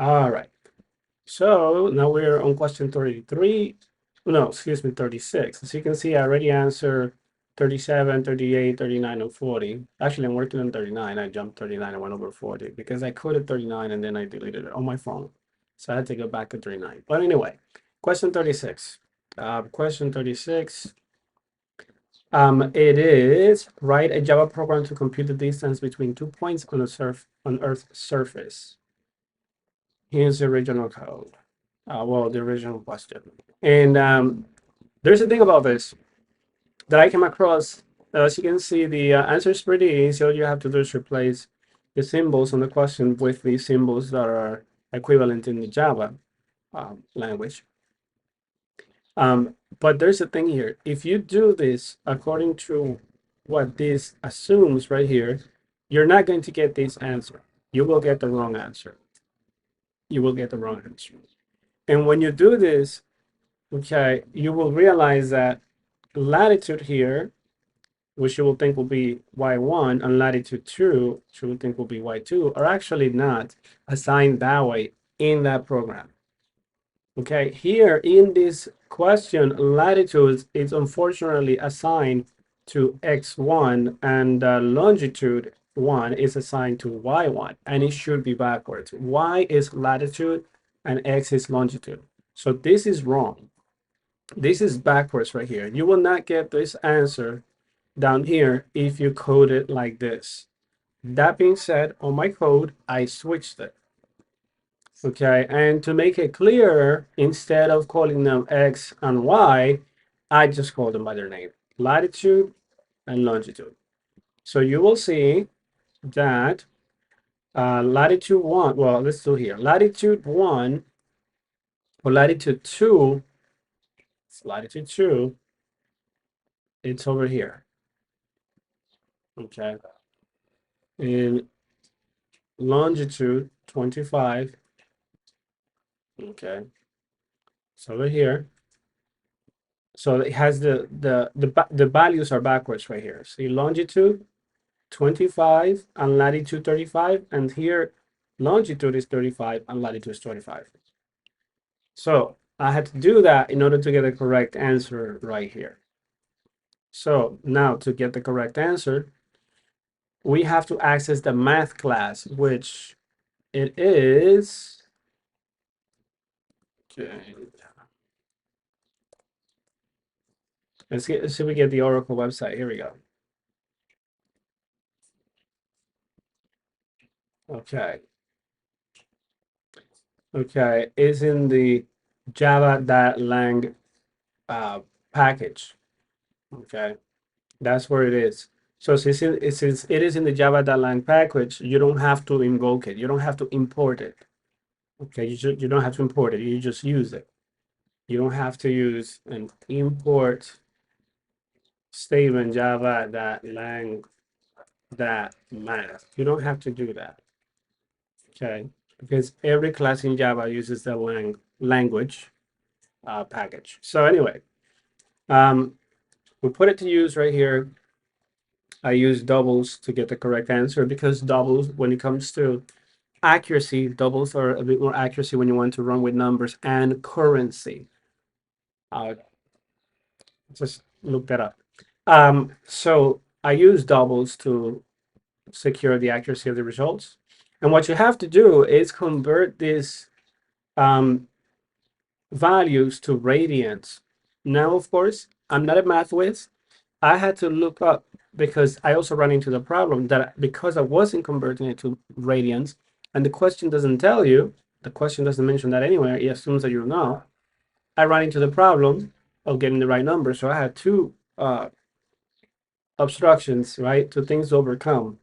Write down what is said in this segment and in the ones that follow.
All right. So now we're on question 33. No, excuse me, 36. As you can see, I already answered 37, 38, 39, and 40. Actually, I'm working on 39. I jumped 39 and went over 40 because I coded 39 and then I deleted it on my phone. So I had to go back to 39. But anyway, question 36. Question 36. It is write a Java program to compute the distance between 2 points on on Earth's surface. Here's the original code. Well, the original question. And there's a thing about this that I came across. As you can see, the answer is pretty easy. All you have to do is replace the symbols on the question with the symbols that are equivalent in the Java language. But there's a thing here. If you do this according to what this assumes right here, you're not going to get this answer. You will get the wrong answer. You will get the wrong answer. And when you do this, okay, you will realize that latitude here, which you will think will be y1, and latitude 2, which you will think will be y2, are actually not assigned that way in that program. Okay, here in this question, latitude is unfortunately assigned to x1 and longitude 1 is assigned to y1, and it should be backwards. Y is latitude and x is longitude. So this is wrong. This is backwards right here. You will not get this answer down here if you code it like this. That being said, on my code, I switched it. Okay, and to make it clearer, instead of calling them X and Y, I just call them by their name, latitude and longitude. So you will see that latitude 1, well, let's do here, latitude 1 or latitude 2, it's latitude 2, it's over here. Okay, in longitude 25, okay, it's over here. So it has the values are backwards right here. See, longitude 25 and latitude 35, and here longitude is 35 and latitude is 25. So I had to do that in order to get the correct answer right here. So now to get the correct answer, we have to access the math class, which it is. Okay. Let's see if we get the Oracle website. Here we go. Okay. Okay, it's in the java.lang package. Okay, that's where it is. So since it is in the java.lang package, you don't have to invoke it. You don't have to import it. Okay, you don't have to import it. You just use it. You don't have to use an import statement java.lang math. You don't have to do that. Okay, because every class in Java uses the language package. So anyway, we put it to use right here. I use doubles to get the correct answer because doubles, when it comes to accuracy, doubles are a bit more accuracy when you want to run with numbers and currency. Just look that up. So I use doubles to secure the accuracy of the results. And what you have to do is convert these values to radians. Now, of course, I'm not a math whiz. I had to look up because I also ran into the problem that because I wasn't converting it to radians, and the question doesn't tell you, the question doesn't mention that anywhere, it assumes that you know. I ran into the problem of getting the right number. So I had two obstructions, right? Two things to overcome.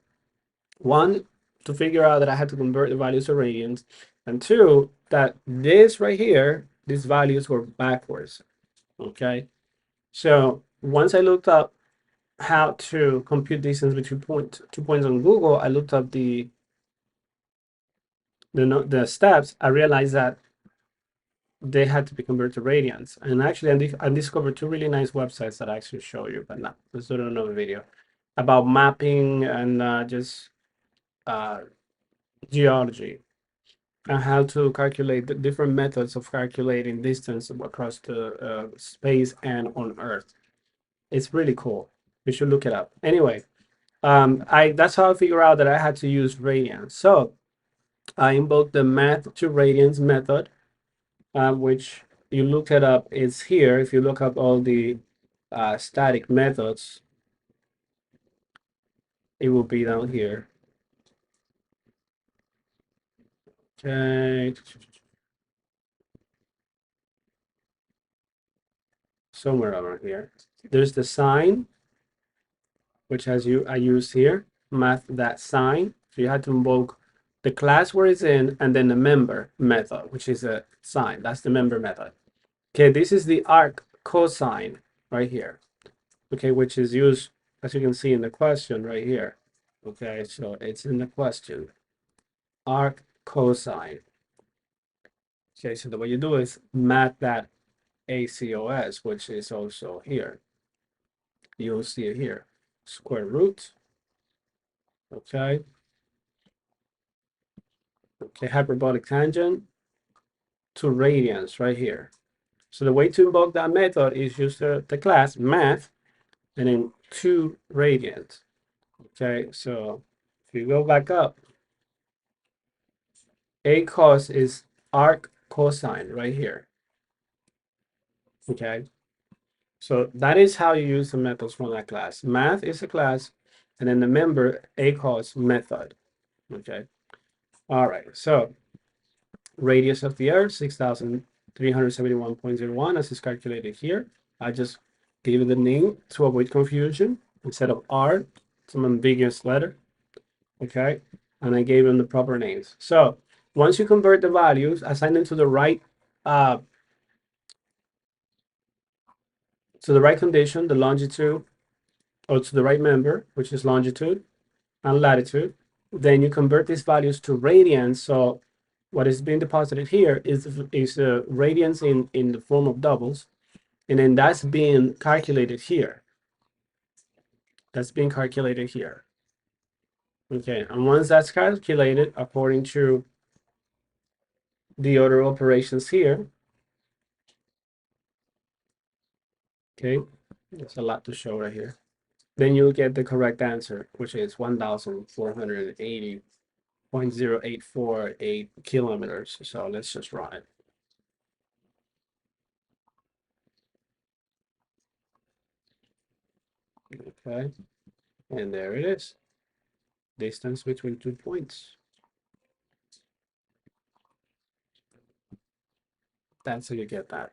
One, to figure out that I had to convert the values to radians, and two, that this right here, these values were backwards. Okay. So once I looked up how to compute distance between 2 points on Google, I looked up the steps. I realized that they had to be converted to radians. And actually, I discovered two really nice websites that I actually show you. But now let's do another video about mapping and just uh, geology. and how to calculate the different methods of calculating distance across the space and on Earth. It's really cool. You should look it up. Anyway, that's how I figure out that I had to use radians. So I invoked the math to radians method, which you look it up. It's here. If you look up all the static methods, it will be down here. Okay. Somewhere around here. There's the sign, which I used here, math.sin. So you had to invoke the class where it's in, and then the member method, which is a sign. That's the member method. Okay, this is the arc cosine right here. Okay, which is used, as you can see in the question right here. Okay, so it's in the question. Arc cosine. Okay, so the way you do is math.acos, which is also here. You'll see it here. Square root. Okay. Okay, hyperbolic tangent to radians right here. So the way to invoke that method is use the class math and then 2 radians. Okay, so if you go back up, acos is arc cosine right here. Okay, so that is how you use the methods from that class. Math is a class, and then the member acos method. Okay, all right, so radius of the Earth, 6,371.01, as is calculated here. I just gave it the name to avoid confusion. Instead of R, some ambiguous letter, okay? And I gave them the proper names. So once you convert the values, assign them to the right condition, the longitude, or to the right member, which is longitude and latitude. Then you convert these values to radians. So what is being deposited here is radians in the form of doubles. And then that's being calculated here. That's being calculated here. Okay, and once that's calculated according to the order operations here, okay, there's a lot to show right here. Then you'll get the correct answer, which is 1,480.0848 kilometers. So let's just run it. Okay, and there it is. Distance between 2 points. That's how you get that.